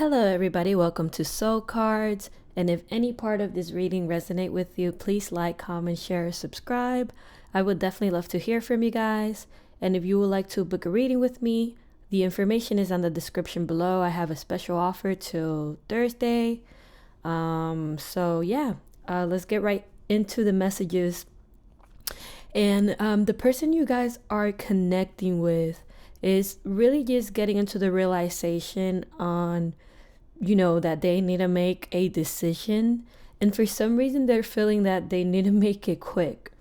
Hello everybody, welcome to Soul Cards. And if any part of this reading resonate with you, please like, comment, share, subscribe. I would definitely love to hear from you guys. And if you would like to book a reading with me, the information is on the description below. I have a special offer till Thursday. Let's get right into the messages. And the person you guys are connecting with is really just getting into the realization on, that they need to make a decision. And for some reason, they're feeling that they need to make it quick.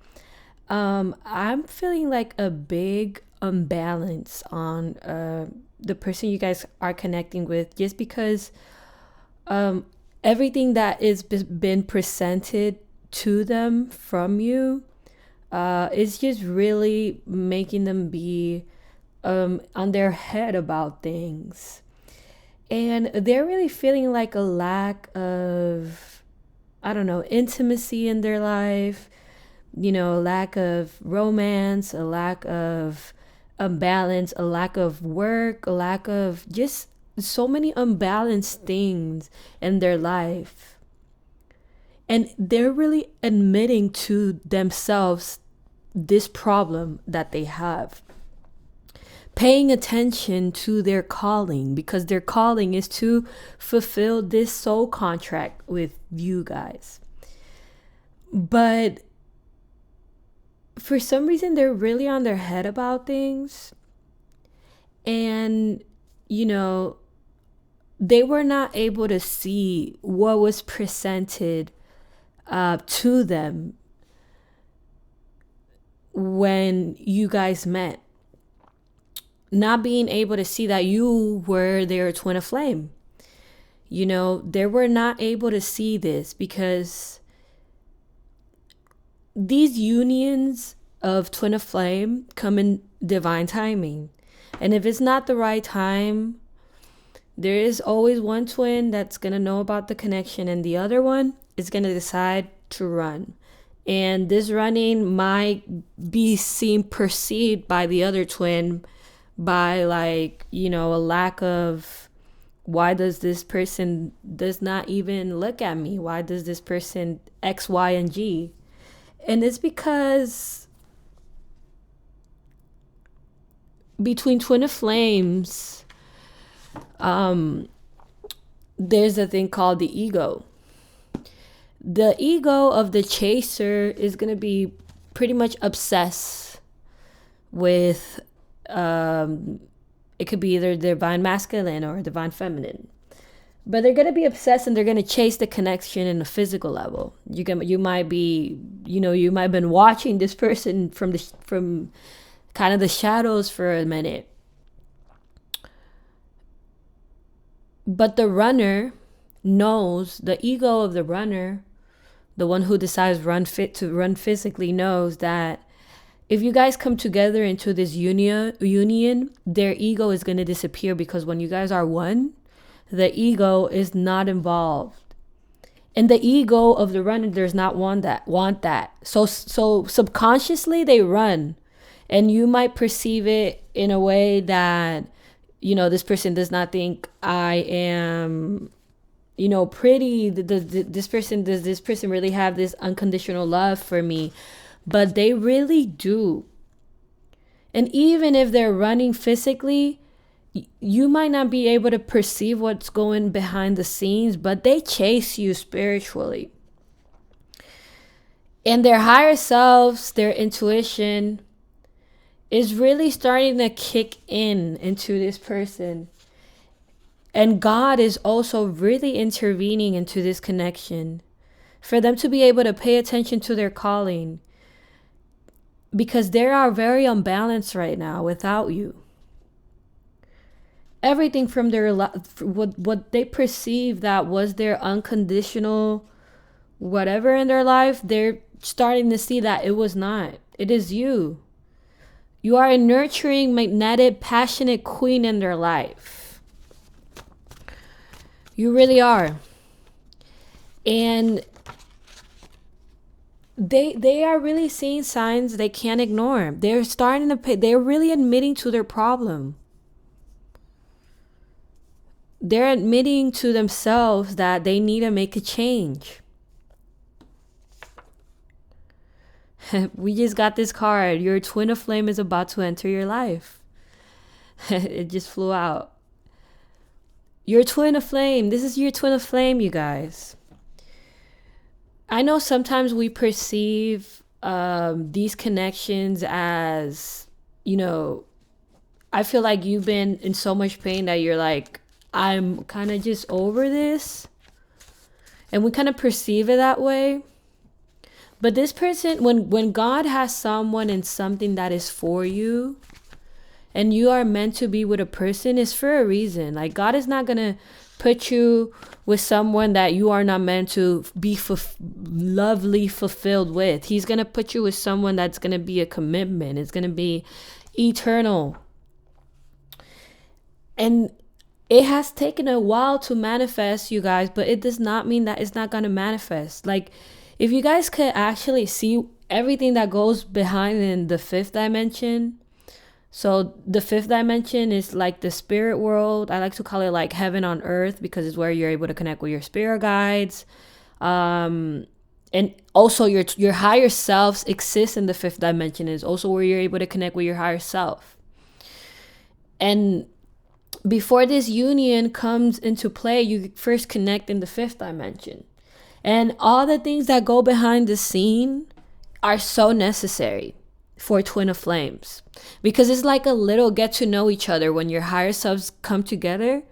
I'm feeling like a big imbalance on the person you guys are connecting with, just because everything that is been presented to them from you is just really making them be on their head about things. And they're really feeling like a lack of, intimacy in their life, lack of romance, a lack of balance, a lack of work, a lack of just so many unbalanced things in their life. And they're really admitting to themselves this problem that they have. Paying attention to their calling, because their calling is to fulfill this soul contract with you guys. But for some reason, they're really on their head about things. And, they were not able to see what was presented to them when you guys met. Not being able to see that you were their twin of flame. They were not able to see this because these unions of twin of flame come in divine timing. And if it's not the right time, there is always one twin that's going to know about the connection, and the other one is going to decide to run. And this running might be perceived by the other twin by a lack of, why does this person does not even look at me? Why does this person X, Y, and G? And it's because between twin of flames, there's a thing called the ego. The ego of the chaser is going to be pretty much obsessed with it could be either divine masculine or divine feminine, but they're going to be obsessed, and they're going to chase the connection in a physical level. You might have been watching this person from kind of the shadows for a minute, but the runner knows, the ego of the runner, the one who decides to run physically, knows that if you guys come together into this union, their ego is going to disappear, because when you guys are one, the ego is not involved. And the ego of the runner does not want that. So subconsciously they run. And you might perceive it in a way that, this person does not think I am, pretty. Does this person really have this unconditional love for me? But they really do. And even if they're running physically, you might not be able to perceive what's going behind the scenes, but they chase you spiritually. And their higher selves, their intuition, is really starting to kick into this person. And God is also really intervening into this connection for them to be able to pay attention to their calling, because they are very unbalanced right now without you. Everything from their what they perceive that was their unconditional whatever in their life, they're starting to see that it was not. It is you. You are a nurturing, magnetic, passionate queen in their life. You really are. And they are really seeing signs they can't ignore. They're starting to they're really admitting to their problem. they're admitting to themselves that they need to make a change. We just got this card. Your twin of flame is about to enter your life. It just flew out. Your twin of flame. This is your twin of flame, you guys. I know sometimes we perceive these connections as, I feel like you've been in so much pain that you're like, I'm kind of just over this. And we kind of perceive it that way. But this person, when God has someone and something that is for you, and you are meant to be with a person, is for a reason. Like, God is not going to put you with someone that you are not meant to be lovely fulfilled with. He's going to put you with someone that's going to be a commitment. It's going to be eternal. And it has taken a while to manifest, you guys, but it does not mean that it's not going to manifest. Like, if you guys could actually see everything that goes behind in the fifth dimension. So the fifth dimension is like the spirit world. I like to call it like heaven on earth, because it's where you're able to connect with your spirit guides. And also your higher selves exist in the fifth dimension. Is also where you're able to connect with your higher self. And before this union comes into play, you first connect in the fifth dimension. And all the things that go behind the scene are so necessary for twin of flames, because it's like a little get to know each other when your higher selves come together.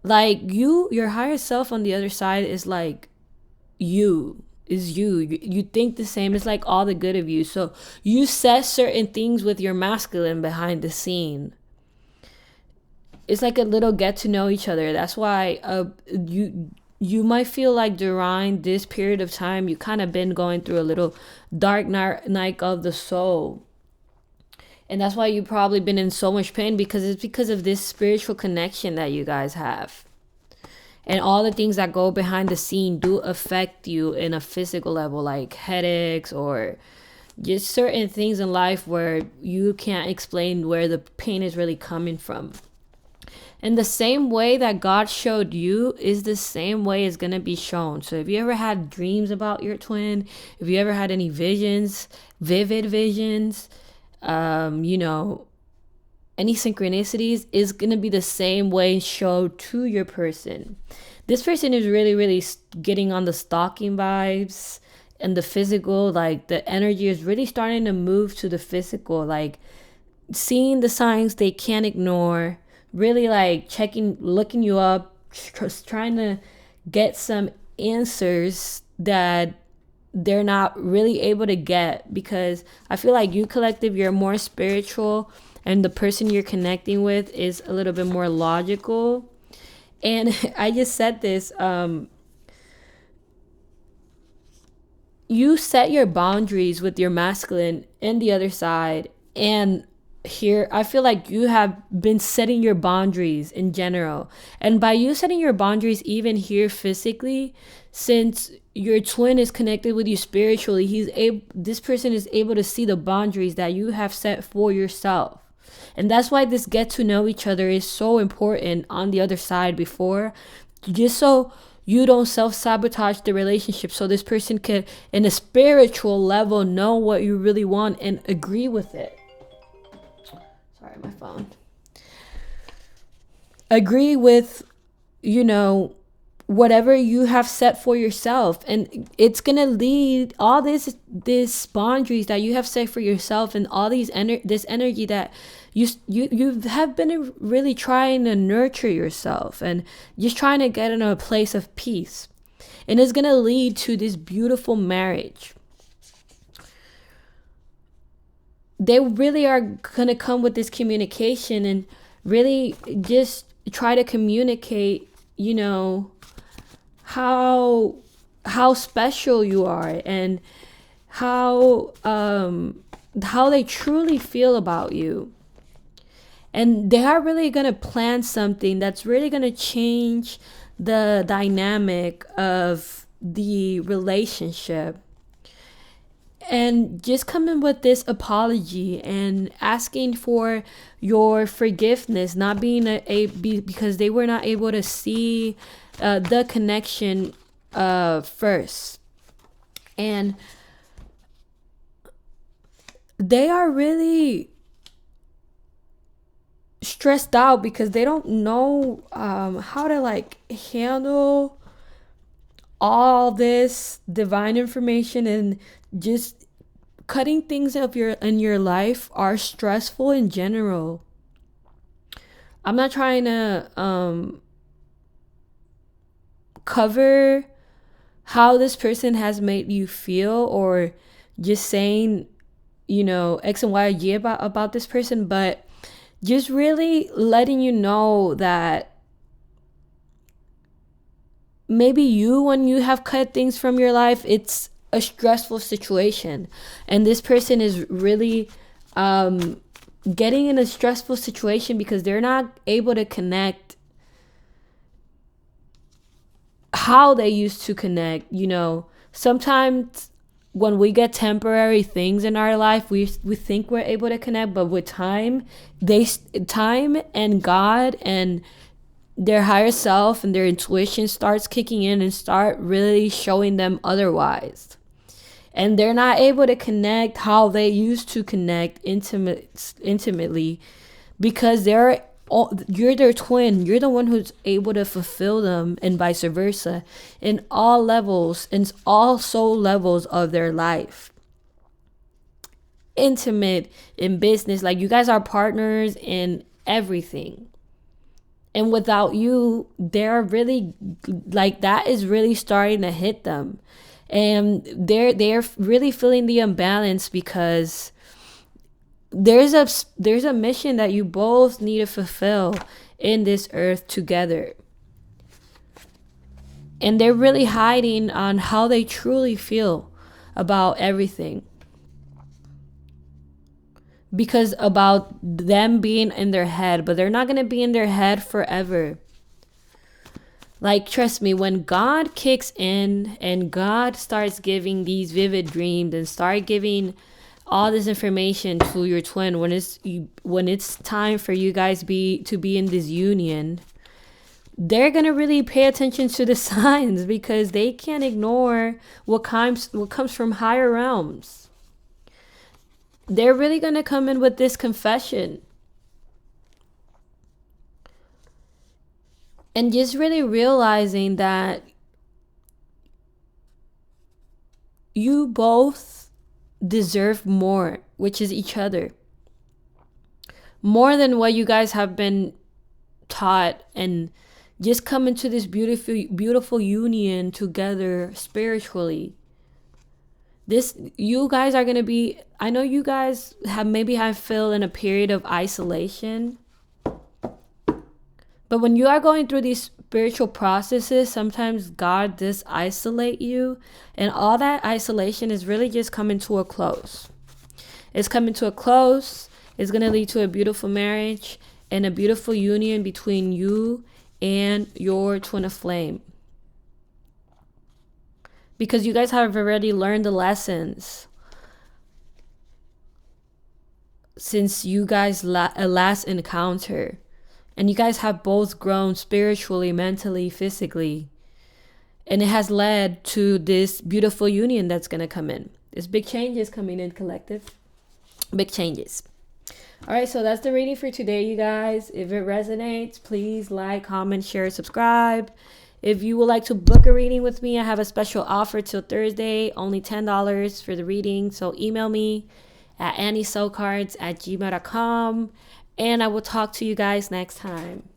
Like your higher self on the other side is like you think the same. It's like all the good of you. So you said certain things with your masculine behind the scene. It's like a little get to know each other. That's why you might feel like during this period of time, you kind of been going through a little dark night of the soul. And that's why you've probably been in so much pain, because it's because of this spiritual connection that you guys have. And all the things that go behind the scene do affect you in a physical level, like headaches or just certain things in life where you can't explain where the pain is really coming from. And the same way that God showed you is the same way it's going to be shown. So if you ever had dreams about your twin, if you ever had any visions, vivid visions, any synchronicities, is going to be the same way showed to your person. This person is really, really getting on the stalking vibes and the physical. Like, the energy is really starting to move to the physical, like seeing the signs they can't ignore. Really like looking you up, trying to get some answers that they're not really able to get, because I feel like you collective, you're more spiritual, and the person you're connecting with is a little bit more logical. And I just said this, you set your boundaries with your masculine and the other side, and here I feel like you have been setting your boundaries in general. And by you setting your boundaries even here physically, since your twin is connected with you spiritually, this person is able to see the boundaries that you have set for yourself. And that's why this get to know each other is so important on the other side before, just so you don't self-sabotage the relationship, so this person can, in a spiritual level, know what you really want and agree with it. Sorry, my phone. Agree with, whatever you have set for yourself. And it's going to lead all this boundaries that you have set for yourself, and all these this energy that you have been really trying to nurture yourself and just trying to get in a place of peace. And it's going to lead to this beautiful marriage. They really are going to come with this communication and really just try to communicate, how special you are, and how they truly feel about you. And they are really going to plan something that's really going to change the dynamic of the relationship. and just coming with this apology and asking for your forgiveness, not being because they were not able to see the connection first. And they are really stressed out because they don't know how to like handle all this divine information, and just cutting things up in your life are stressful in general. I'm not trying to cover how this person has made you feel, or just saying, X and Y or Z about this person, but just really letting you know that maybe when you have cut things from your life, it's a stressful situation. And this person is really getting in a stressful situation because they're not able to connect how they used to connect. Sometimes when we get temporary things in our life, we think we're able to connect, but with time and God and their higher self and their intuition starts kicking in and start really showing them otherwise. And they're not able to connect how they used to connect intimately because you're their twin. You're the one who's able to fulfill them, and vice versa, in all levels, in all soul levels of their life. Intimate, in business, like you guys are partners in everything. And without you, they're really like, that is really starting to hit them. And they're really feeling the imbalance because there's a mission that you both need to fulfill in this earth together. And they're really hiding on how they truly feel about everything. Because about them being in their head, but they're not going to be in their head forever. Like, trust me, when God kicks in and God starts giving these vivid dreams and start giving all this information to your twin, when it's time for you guys to be in this union, they're going to really pay attention to the signs because they can't ignore what comes from higher realms. They're really going to come in with this confession. And just really realizing that you both deserve more, which is each other. More than what you guys have been taught, and just come into this beautiful union together spiritually. You guys are going to be, I know you guys have felt in a period of isolation. But when you are going through these spiritual processes, sometimes God does isolate you. And all that isolation is really just coming to a close. It's coming to a close. It's going to lead to a beautiful marriage and a beautiful union between you and your twin of flame. Because you guys have already learned the lessons since you guys' last encounter. And you guys have both grown spiritually, mentally, physically. And it has led to this beautiful union that's going to come in. There's big changes coming in, collective. Big changes. All right, so that's the reading for today, you guys. If it resonates, please like, comment, share, subscribe. If you would like to book a reading with me, I have a special offer till Thursday. Only $10 for the reading. So email me at anniesoulcards@gmail.com. And I will talk to you guys next time.